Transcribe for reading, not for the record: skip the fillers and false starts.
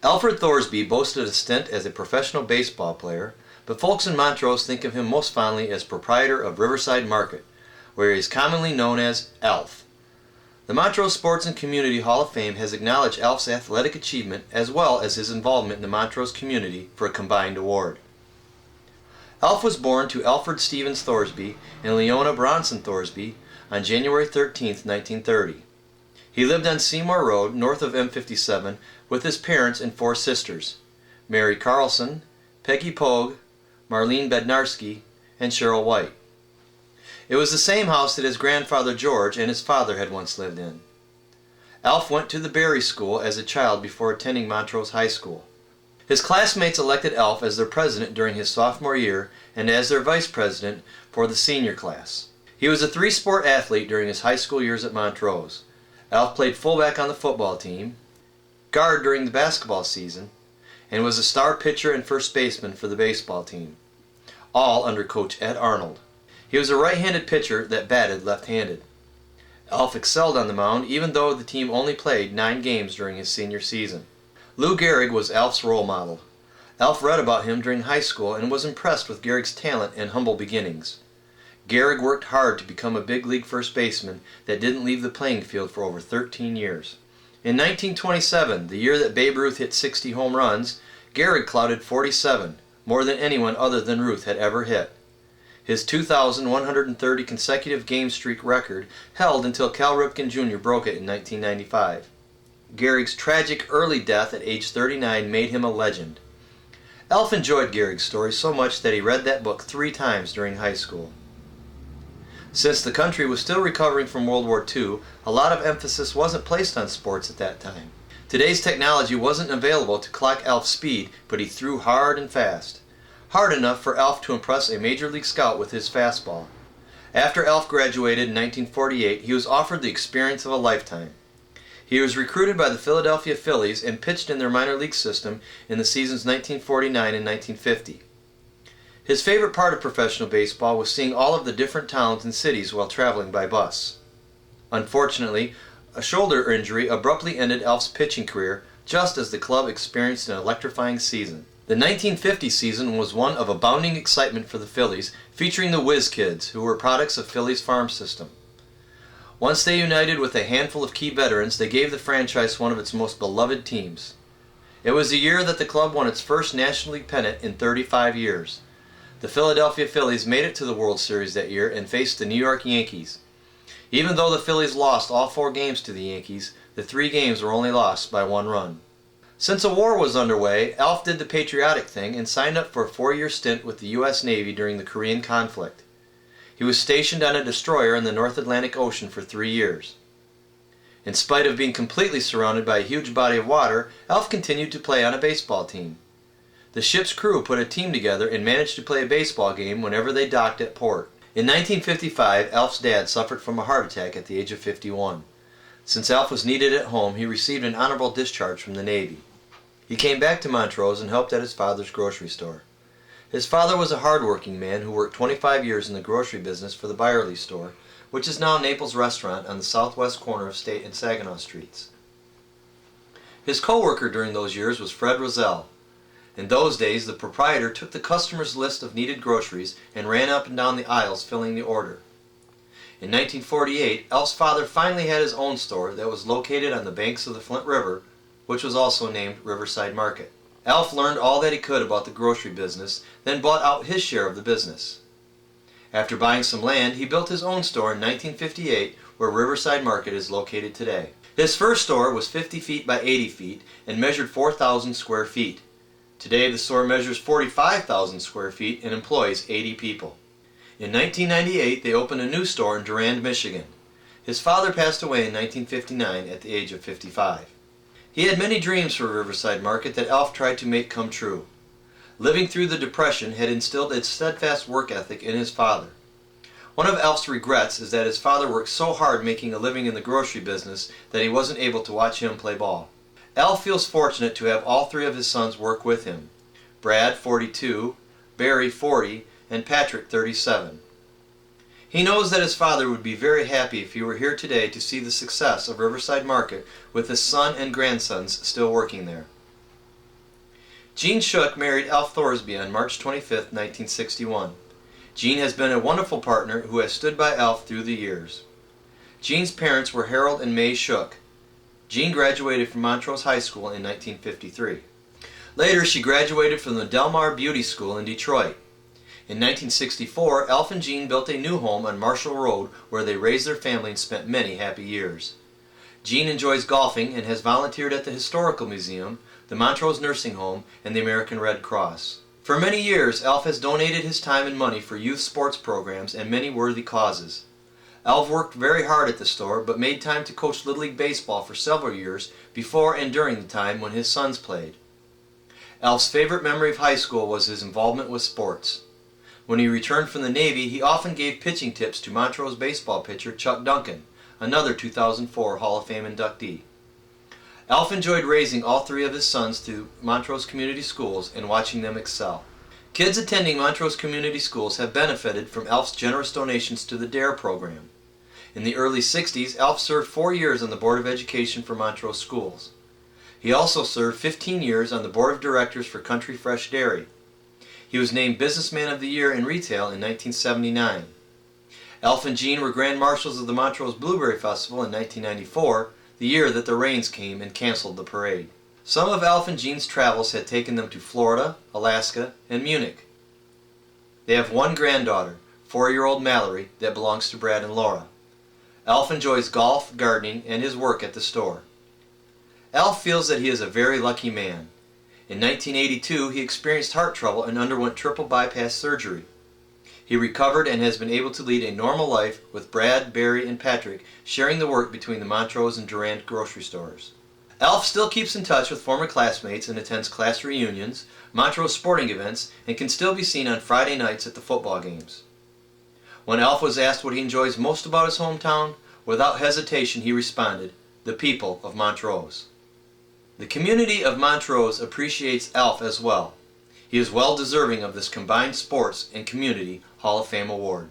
Alfred Thorsby boasted a stint as a professional baseball player, but folks in Montrose think of him most fondly as proprietor of Riverside Market, where he is commonly known as Alf. The Montrose Sports and Community Hall of Fame has acknowledged Alf's athletic achievement as well as his involvement in the Montrose community for a combined award. Alf was born to Alfred Stevens Thorsby and Leona Bronson Thorsby on January 13, 1930. He lived on Seymour Road, north of M57, with his parents and four sisters, Mary Carlson, Peggy Pogue, Marlene Bednarski, and Cheryl White. It was the same house that his grandfather George and his father had once lived in. Alf went to the Berry School as a child before attending Montrose High School. His classmates elected Alf as their president during his sophomore year and as their vice president for the senior class. He was a three-sport athlete during his high school years at Montrose. Alf played fullback on the football team, guard during the basketball season, and was a star pitcher and first baseman for the baseball team, all under Coach Ed Arnold. He was a right-handed pitcher that batted left-handed. Alf excelled on the mound even though the team only played 9 games during his senior season. Lou Gehrig was Alf's role model. Alf read about him during high school and was impressed with Gehrig's talent and humble beginnings. Gehrig worked hard to become a big league first baseman that didn't leave the playing field for over 13 years. In 1927, the year that Babe Ruth hit 60 home runs, Gehrig clouded 47, more than anyone other than Ruth had ever hit. His 2,130 consecutive game streak record held until Cal Ripken Jr. broke it in 1995. Gehrig's tragic early death at age 39 made him a legend. Alf enjoyed Gehrig's story so much that he read that book 3 times during high school. Since the country was still recovering from World War II, a lot of emphasis wasn't placed on sports at that time. Today's technology wasn't available to clock Alf's speed, but he threw hard and fast. Hard enough for Alf to impress a major league scout with his fastball. After Alf graduated in 1948, he was offered the experience of a lifetime. He was recruited by the Philadelphia Phillies and pitched in their minor league system in the seasons 1949 and 1950. His favorite part of professional baseball was seeing all of the different towns and cities while traveling by bus. Unfortunately, a shoulder injury abruptly ended Alf's pitching career just as the club experienced an electrifying season. The 1950 season was one of abounding excitement for the Phillies, featuring the Whiz Kids, who were products of Phillies' farm system. Once they united with a handful of key veterans, they gave the franchise one of its most beloved teams. It was the year that the club won its first National League pennant in 35 years. The Philadelphia Phillies made it to the World Series that year and faced the New York Yankees. Even though the Phillies lost all 4 games to the Yankees, the 3 games were only lost by 1 run. Since a war was underway, Alf did the patriotic thing and signed up for a 4-year stint with the U.S. Navy during the Korean conflict. He was stationed on a destroyer in the North Atlantic Ocean for 3 years. In spite of being completely surrounded by a huge body of water, Alf continued to play on a baseball team. The ship's crew put a team together and managed to play a baseball game whenever they docked at port. In 1955, Alf's dad suffered from a heart attack at the age of 51. Since Alf was needed at home, he received an honorable discharge from the Navy. He came back to Montrose and helped at his father's grocery store. His father was a hard-working man who worked 25 years in the grocery business for the Byerly store, which is now Naples Restaurant on the southwest corner of State and Saginaw Streets. His co-worker during those years was Fred Roselle. In those days, the proprietor took the customer's list of needed groceries and ran up and down the aisles filling the order. In 1948, Alf's father finally had his own store that was located on the banks of the Flint River, which was also named Riverside Market. Alf learned all that he could about the grocery business, then bought out his share of the business. After buying some land, he built his own store in 1958, where Riverside Market is located today. His first store was 50 feet by 80 feet and measured 4,000 square feet. Today, the store measures 45,000 square feet and employs 80 people. In 1998, they opened a new store in Durand, Michigan. His father passed away in 1959 at the age of 55. He had many dreams for Riverside Market that Alf tried to make come true. Living through the Depression had instilled a steadfast work ethic in his father. One of Alf's regrets is that his father worked so hard making a living in the grocery business that he wasn't able to watch him play ball. Alf feels fortunate to have all 3 of his sons work with him: Brad, 42, Barry, 40, and Patrick, 37. He knows that his father would be very happy if he were here today to see the success of Riverside Market with his son and grandsons still working there. Gene Shook married Alf Thorsby on March 25, 1961. Gene has been a wonderful partner who has stood by Alf through the years. Gene's parents were Harold and May Shook. Gene graduated from Montrose High School in 1953. Later, she graduated from the Del Mar Beauty School in Detroit. In 1964, Alf and Gene built a new home on Marshall Road where they raised their family and spent many happy years. Gene enjoys golfing and has volunteered at the Historical Museum, the Montrose Nursing Home, and the American Red Cross. For many years, Alf has donated his time and money for youth sports programs and many worthy causes. Alf worked very hard at the store, but made time to coach Little League Baseball for several years before and during the time when his sons played. Alf's favorite memory of high school was his involvement with sports. When he returned from the Navy, he often gave pitching tips to Montrose baseball pitcher Chuck Duncan, another 2004 Hall of Fame inductee. Alf enjoyed raising all three of his sons through Montrose Community Schools and watching them excel. Kids attending Montrose Community Schools have benefited from Alf's generous donations to the DARE program. In the early 60s, Alf served 4 years on the Board of Education for Montrose Schools. He also served 15 years on the Board of Directors for Country Fresh Dairy. He was named Businessman of the Year in Retail in 1979. Alf and Gene were Grand Marshals of the Montrose Blueberry Festival in 1994, the year that the rains came and canceled the parade. Some of Alf and Gene's travels had taken them to Florida, Alaska, and Munich. They have one granddaughter, 4-year-old Mallory, that belongs to Brad and Laura. Alf enjoys golf, gardening, and his work at the store. Alf feels that he is a very lucky man. In 1982, he experienced heart trouble and underwent triple bypass surgery. He recovered and has been able to lead a normal life with Brad, Barry, and Patrick sharing the work between the Montrose and Durant grocery stores. Alf still keeps in touch with former classmates and attends class reunions, Montrose sporting events, and can still be seen on Friday nights at the football games. When Alf was asked what he enjoys most about his hometown, without hesitation he responded, "The people of Montrose." The community of Montrose appreciates Alf as well. He is well deserving of this combined sports and community Hall of Fame award.